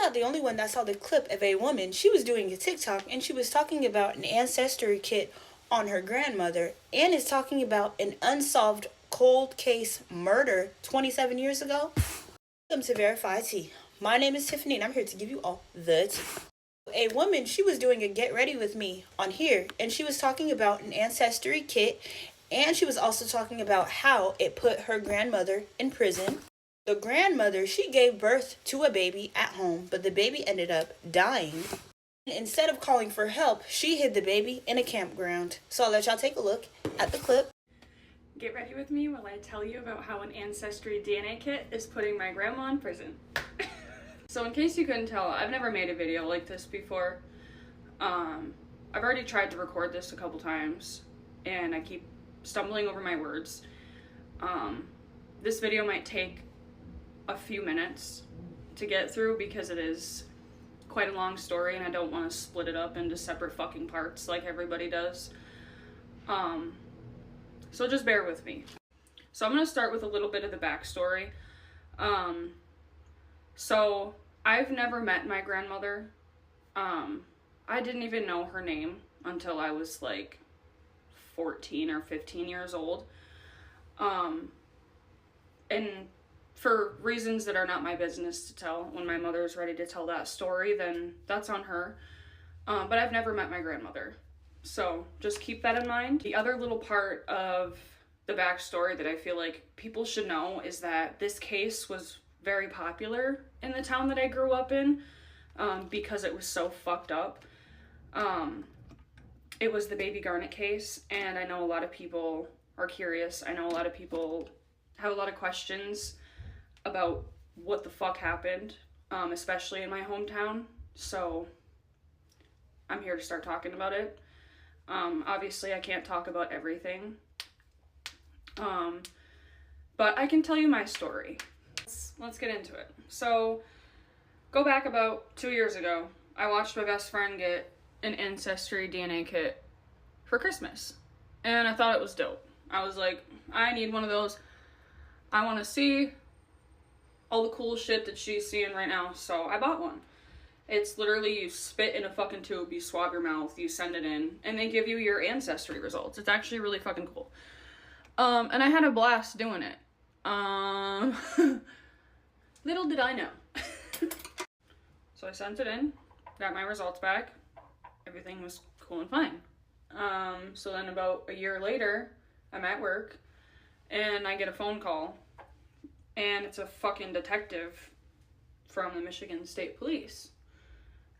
not the only one that saw the clip of a woman. She was doing a TikTok and she was talking about an ancestry kit on her grandmother and is talking about an unsolved cold case murder 27 years ago. Welcome to Verified.T. My name is Tiffany and I'm here to give you all the tea. A woman, she was doing a get ready with me on here and she was talking about an ancestry kit and she was also talking about how it put her grandmother in prison. The grandmother, she gave birth to a baby at home, but the baby ended up dying. Instead of calling for help, she hid the baby in a campground. So I'll let y'all take a look at the clip. Get ready with me while I tell you about how an ancestry DNA kit is putting my grandma in prison. So in case you couldn't tell, I've never made a video like this before. I've already tried to record this a couple times and I keep stumbling over my words. This video might take a few minutes to get through because it is quite a long story and I don't want to split it up into separate fucking parts like everybody does. So just bear with me. So I'm going to start with a little bit of the backstory. So I've never met my grandmother. I didn't even know her name until I was like 14 or 15 years old. And for reasons that are not my business to tell, when my mother's ready to tell that story, then that's on her. But I've never met my grandmother. So just keep that in mind. The other little part of the backstory that I feel like people should know is that this case was very popular in the town that I grew up in because it was so fucked up. It was the Baby Garnet case, and I know a lot of people are curious. I know a lot of people have a lot of questions about what the fuck happened, especially in my hometown. So I'm here to start talking about it. Obviously I can't talk about everything, but I can tell you my story. Let's get into it. So go back about 2 years ago. I watched my best friend get an ancestry DNA kit for Christmas and I thought it was dope. I was like, I need one of those. I want to see all the cool shit that she's seeing right now, so I bought one. It's literally, you spit in a fucking tube, you swab your mouth, you send it in, and they give you your ancestry results. It's actually really fucking cool. And I had a blast doing it. Little did I know. So I sent it in, got my results back, everything was cool and fine. So then about a year later, I'm at work, and I get a phone call, and it's a fucking detective from the Michigan State Police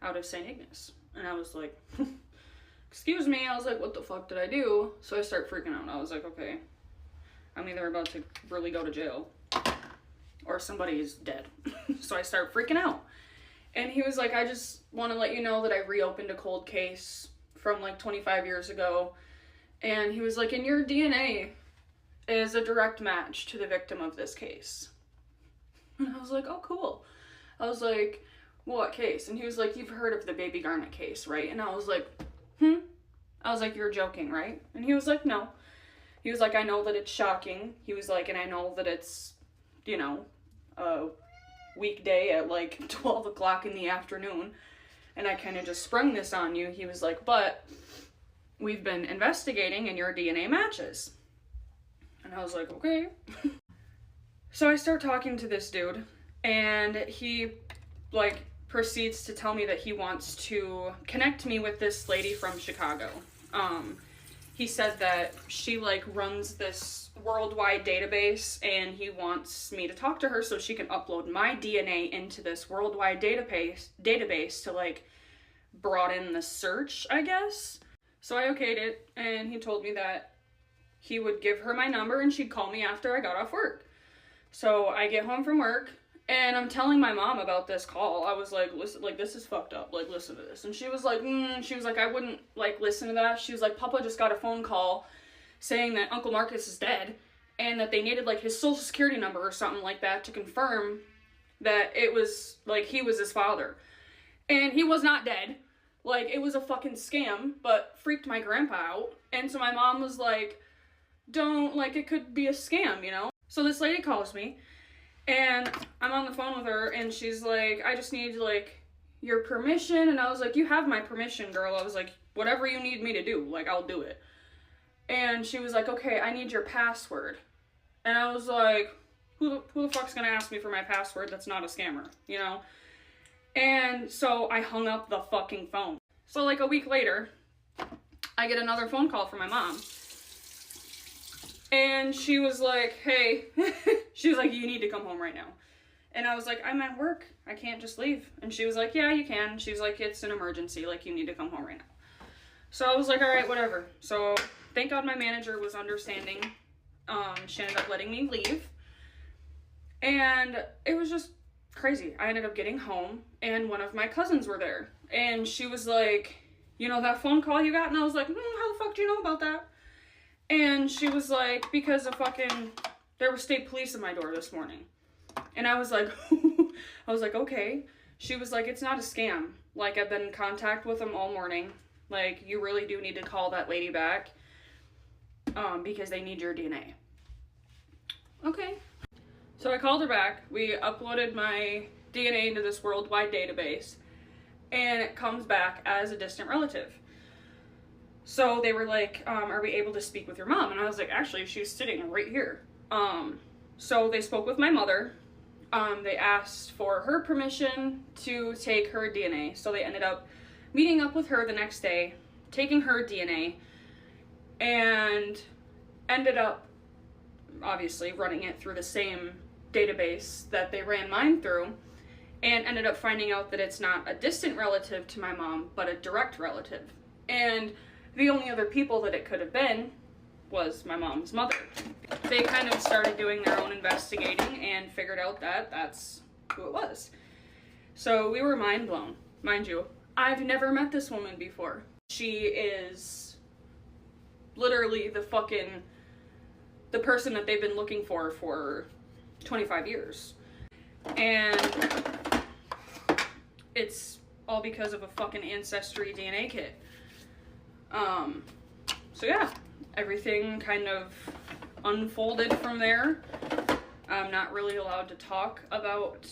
out of St. Ignace. And I was like, excuse me. I was like, what the fuck did I do? So I start freaking out. I was like, okay, I'm either about to really go to jail or somebody is dead. So I start freaking out. And he was like, I just want to let you know that I reopened a cold case from like 25 years ago. And he was like, and your DNA is a direct match to the victim of this case. And I was like, oh, cool. I was like, what case? And he was like, you've heard of the Baby Garnet case, right? And I was like, I was like, you're joking, right? And he was like, no. He was like, I know that it's shocking. He was like, and I know that it's, you know, a weekday at like 12 o'clock in the afternoon. And I kind of just sprung this on you. He was like, but we've been investigating and your DNA matches. And I was like, okay. So I start talking to this dude, and he, like, proceeds to tell me that he wants to connect me with this lady from Chicago. He said that she, like, runs this worldwide database, and he wants me to talk to her so she can upload my DNA into this worldwide database to, like, broaden the search, I guess. So I okayed it, and he told me that he would give her my number and she'd call me after I got off work. So I get home from work and I'm telling my mom about this call. I was like, listen, like, this is fucked up. Like, listen to this. And she was like, I wouldn't, like, listen to that. She was like, Papa just got a phone call saying that Uncle Marcus is dead and that they needed, like, his social security number or something like that to confirm that it was, like, he was his father. And he was not dead. Like, it was a fucking scam, but freaked my grandpa out. And so my mom was like, don't, like, it could be a scam, you know? So this lady calls me, And I'm on the phone with her, and she's like, I just need, like, your permission. And I was like, you have my permission, girl. I was like, whatever you need me to do, like, I'll do it. And she was like, okay, I need your password. And I was like, who the fuck's gonna ask me for my password that's not a scammer, you know? And so I hung up the fucking phone. So like a week later, I get another phone call from my mom. And she was like, hey, she was like, you need to come home right now. And I was like, I'm at work. I can't just leave. And she was like, yeah, you can. She was like, it's an emergency. Like, you need to come home right now. So I was like, all right, whatever. So thank God my manager was understanding. She ended up letting me leave. And it was just crazy. I ended up getting home, and one of my cousins were there. And she was like, you know that phone call you got? And I was like, how the fuck do you know about that? And she was like, because of there was state police at my door this morning. And I was like, okay. She was like, it's not a scam. Like, I've been in contact with them all morning. Like, you really do need to call that lady back. Because they need your DNA. Okay. So I called her back. We uploaded my DNA into this worldwide database. And it comes back as a distant relative. So they were like, are we able to speak with your mom? And I was like, actually, she's sitting right here. So they spoke with my mother. They asked for her permission to take her DNA. So they ended up meeting up with her the next day, taking her DNA, and ended up, obviously, running it through the same database that they ran mine through, and ended up finding out that it's not a distant relative to my mom, but a direct relative. And the only other people that it could have been was my mom's mother. They kind of started doing their own investigating and figured out that that's who it was. So we were mind blown. Mind you, I've never met this woman before. She is literally the person that they've been looking for 25 years. And it's all because of a fucking Ancestry DNA kit. So yeah, everything kind of unfolded from there. I'm not really allowed to talk about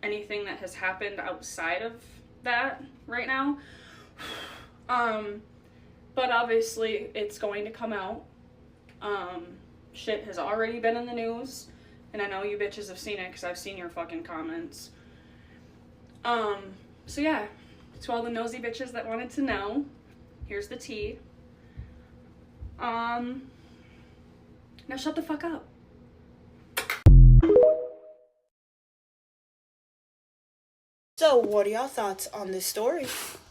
anything that has happened outside of that right now. But obviously it's going to come out. Shit has already been in the news, and I know you bitches have seen it because I've seen your fucking comments. So yeah, to all the nosy bitches that wanted to know, here's the tea. Now shut the fuck up. So, what are y'all thoughts on this story?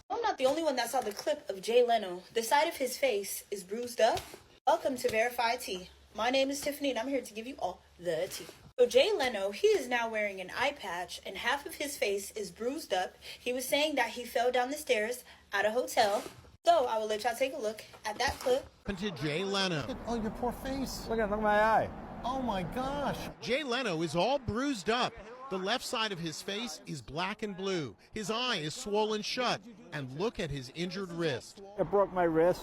I'm not the only one that saw the clip of Jay Leno. The side of his face is bruised up. Welcome to Verified.T. My name is Tiffany, and I'm here to give you all the tea. So Jay Leno, he is now wearing an eye patch, and half of his face is bruised up. He was saying that he fell down the stairs at a hotel. So I will let y'all take a look at that clip. To Jay Leno. Oh, your poor face. Look at my eye. Oh my gosh. Jay Leno is all bruised up. The left side of his face is black and blue. His eye is swollen shut. And look at his injured wrist. It broke my wrist.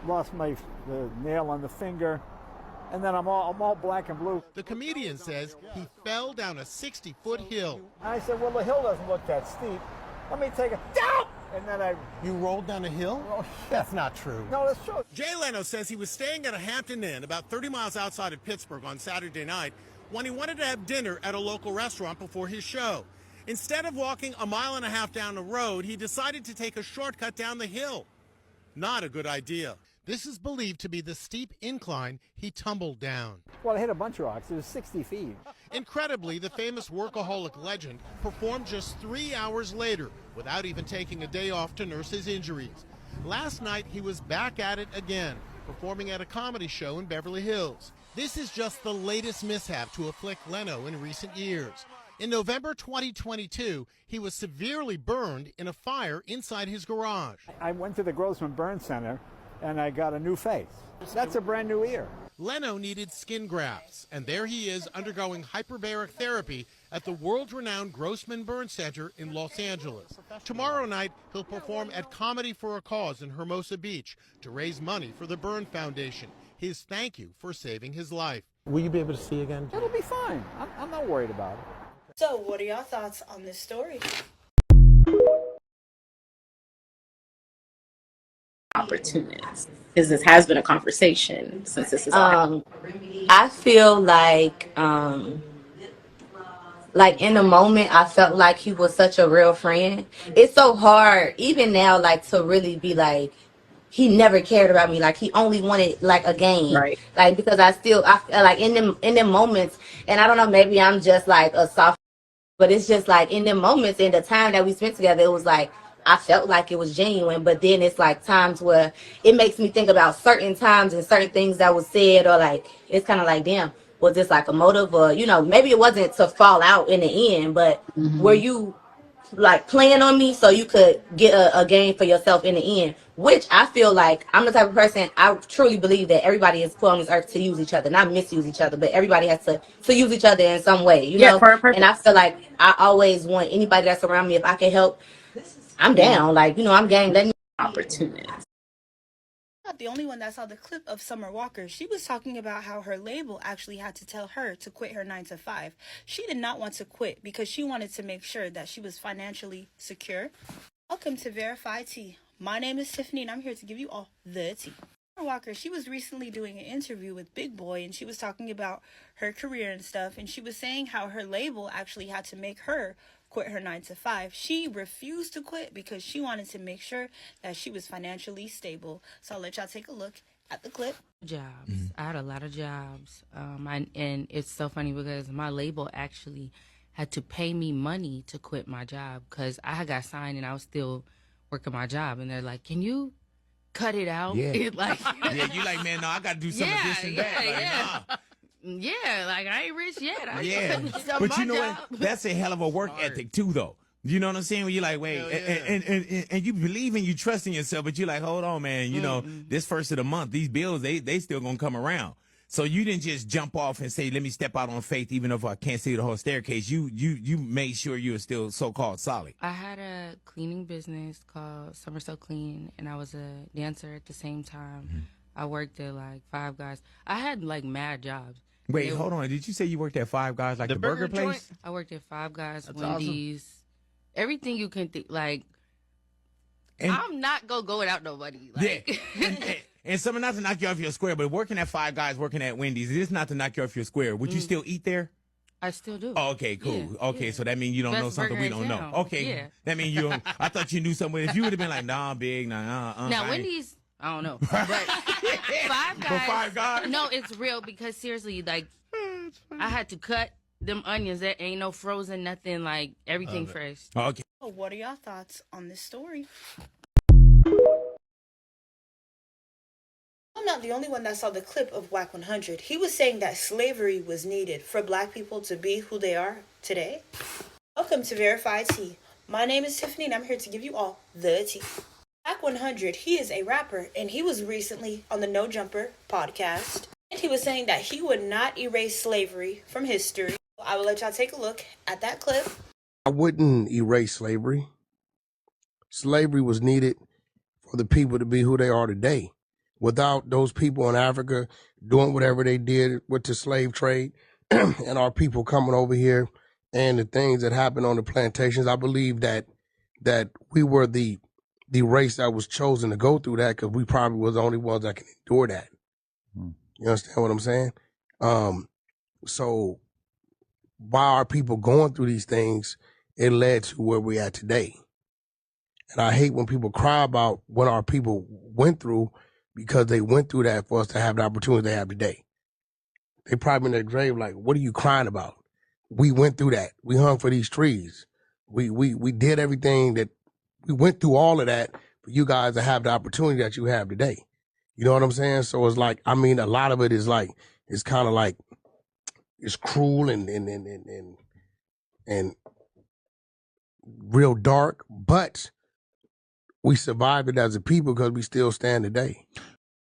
Lost the nail on the finger. And then I'm all black and blue. The comedian says he fell down a 60-foot hill. I said, well, the hill doesn't look that steep. Let me take it down. And then You rolled down a hill? Oh, That's not true. no, that's true. Jay Leno says he was staying at a Hampton Inn about 30 miles outside of Pittsburgh on Saturday night when he wanted to have dinner at a local restaurant before his show. Instead of walking a mile and a half down the road, he decided to take a shortcut down the hill. Not a good idea. This is believed to be the steep incline he tumbled down. Well, I hit a bunch of rocks. It was 60 feet. Incredibly, the famous workaholic legend performed just 3 hours later without even taking a day off to nurse his injuries. Last night, he was back at it again, performing at a comedy show in Beverly Hills. This is just the latest mishap to afflict Leno in recent years. In November 2022, he was severely burned in a fire inside his garage. I went to the Grossman Burn Center, and I got a new face. That's a brand new ear. Leno needed skin grafts, and there he is undergoing hyperbaric therapy at the world-renowned Grossman Burn Center in Los Angeles. Tomorrow night, he'll perform at Comedy for a Cause in Hermosa Beach to raise money for the Burn Foundation, his thank you for saving his life. Will you be able to see again? It'll be fine. I'm not worried about it. So, what are your thoughts on this story? Opportunist, because this has been a conversation since this is I feel like in the moment I felt like he was such a real friend. It's so hard even now like to really be like he never cared about me, like he only wanted like a game, right. like because I feel like in them moments, and I don't know, maybe I'm just like a soft, but it's just like in them moments, in the time that we spent together, it was like I felt like it was genuine. But then it's like times where it makes me think about certain times and certain things that was said, or like it's kind of like, damn, was this like a motive, or maybe it wasn't to fall out in the end, but were you like playing on me so you could get a game for yourself in the end? Which I feel like I'm the type of person, I truly believe that everybody is put on this earth to use each other, not misuse each other, but everybody has to use each other in some way, Yeah, for a and I purpose. feel like I always want anybody that's around me, if I can help, I'm down. Like, I'm game. Let me. Opportunist. Not the only one that saw the clip of Summer Walker. She was talking about how her label actually had to tell her to quit her 9 to 5. She did not want to quit because she wanted to make sure that she was financially secure. Welcome to Verified.T. My name is Tiffany and I'm here to give you all the tea. Summer Walker, she was recently doing an interview with Big Boy and she was talking about her career and stuff, and she was saying how her label actually had to make her quit her 9 to 5. She refused to quit because she wanted to make sure that she was financially stable. So I'll let y'all take a look at the clip. Jobs. I had a lot of jobs. And it's so funny because my label actually had to pay me money to quit my job because I had got signed and I was still working my job. And they're like, can you cut it out? Yeah. Like, Yeah, you like, man, no, I got to do some of this and that. Like, nah. Yeah, like I ain't rich yet. I Yeah, couldn't sell but my you know job. what? That's a hell of a work ethic too, though. You know what I'm saying? When you're like, wait, and you believe and you trust in yourself, but you're like, hold on, man. You know, this first of the month, these bills, they still gonna come around. So you didn't just jump off and say, let me step out on faith, even if I can't see the whole staircase. You made sure you were still so-called solid. I had a cleaning business called Summer So Clean, and I was a dancer at the same time. I worked at like Five Guys. I had like mad jobs. Wait, hold on. Did you say you worked at Five Guys, like the burger place? I worked at Five Guys, That's Wendy's, everything you can think. Like, And- I'm not gonna go without nobody. Like, Yeah. And something not to knock you off your square, but working at Five Guys, working at Wendy's, it is not to knock you off your square. Would you still eat there? I still do. Oh, okay, cool. Yeah, okay, yeah. so that means you don't know Best something burger we in don't know. town. Okay, Yeah. that means you don't. I thought you knew something. If you would have been like, nah, big, Now I ain't- Wendy's, I don't know, but Five Guys. But Five Guys? No, it's real because seriously, like, I had to cut them onions. There ain't no frozen nothing. Like everything fresh. Okay. So what are your thoughts on this story? I'm not the only one that saw the clip of Whack 100. He was saying that slavery was needed for black people to be who they are today. Welcome to Verified.T. My name is Tiffany and I'm here to give you all the tea. Whack 100, he is a rapper and he was recently on the No Jumper podcast. And he was saying that he would not erase slavery from history. I will let y'all take a look at that clip. I wouldn't erase slavery. Slavery was needed for the people to be who they are today. Without those people in Africa doing whatever they did with the slave trade and our people coming over here and the things that happened on the plantations, I believe that we were the race that was chosen to go through that because we probably was the only ones that can endure that. You understand what I'm saying? So by our people going through these things, it led to where we're at today. And I hate when people cry about what our people went through because they went through that for us to have the opportunity they have today. They probably in their grave like, what are you crying about? We went through that. We hung for these trees. We did everything that, we went through all of that for you guys to have the opportunity that you have today. You know what I'm saying? So it's like, I mean, a lot of it is like, it's kind of like, it's cruel and real dark, but we survived it as a people because we still stand today.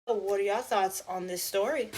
So what are your thoughts on this story?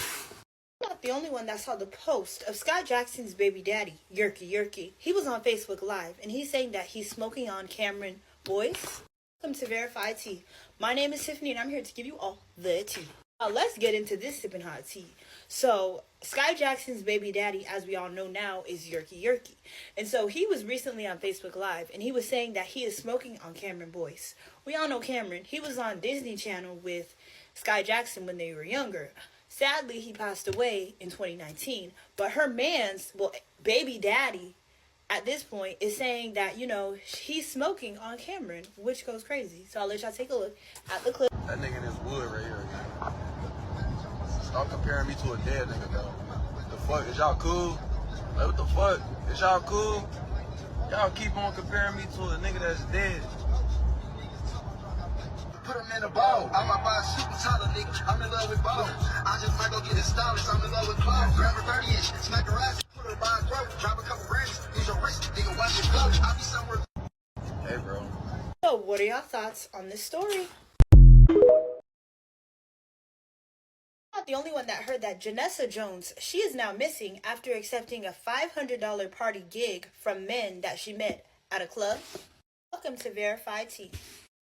I'm not the only one that saw the post of Scott Jackson's baby daddy, Yerky. He was on Facebook Live and he's saying that he's smoking on Cameron Boyce. Welcome to Verified.T. My name is Tiffany and I'm here to give you all the tea. Let's get into this sipping hot tea. So, Sky Jackson's baby daddy, as we all know now, is Yerky Yerky. And so he was recently on Facebook Live, and he was saying that he is smoking on Cameron Boyce. We all know Cameron. He was on Disney Channel with Sky Jackson when they were younger. Sadly, he passed away in 2019. But her man's, well, baby daddy, at this point, is saying that, you know, he's smoking on Cameron, which goes crazy. So I'll let y'all take a look at the clip. That nigga in his wood right here again. Stop comparing me to a dead nigga, though. The fuck? Is y'all cool? Like, what the fuck? Is y'all cool? Y'all keep on comparing me to a nigga that's dead. Put him in a ball. I'm a buy super taller nigga. I'm in love with ball. I just might go get it stylish. I'm in love with cloth. Grab a 30 inch, smack her ass, put her by a throat. Drop a couple branches, use your wrist, nigga, watch it float. I be somewhere. Hey, bro. So, what are y'all thoughts on this story? Not the only one that heard that. Janessa Jones, she is now missing after accepting a $500 party gig from men that she met at a club. Welcome to Verified.T.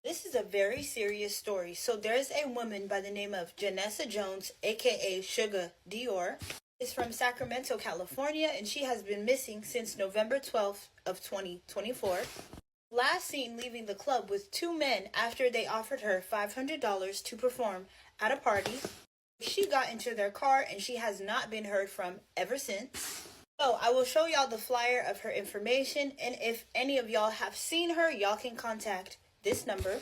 This is a very serious story. So there's a woman by the name of Janessa Jones, aka Sugar Dior. Is from Sacramento, California, and she has been missing since November 12th of 2024. Last seen leaving the club with two men after they offered her $500 to perform at a party. She got into their car and she has not been heard from ever since. So I will show y'all the flyer of her information, and if any of y'all have seen her, y'all can contact this number.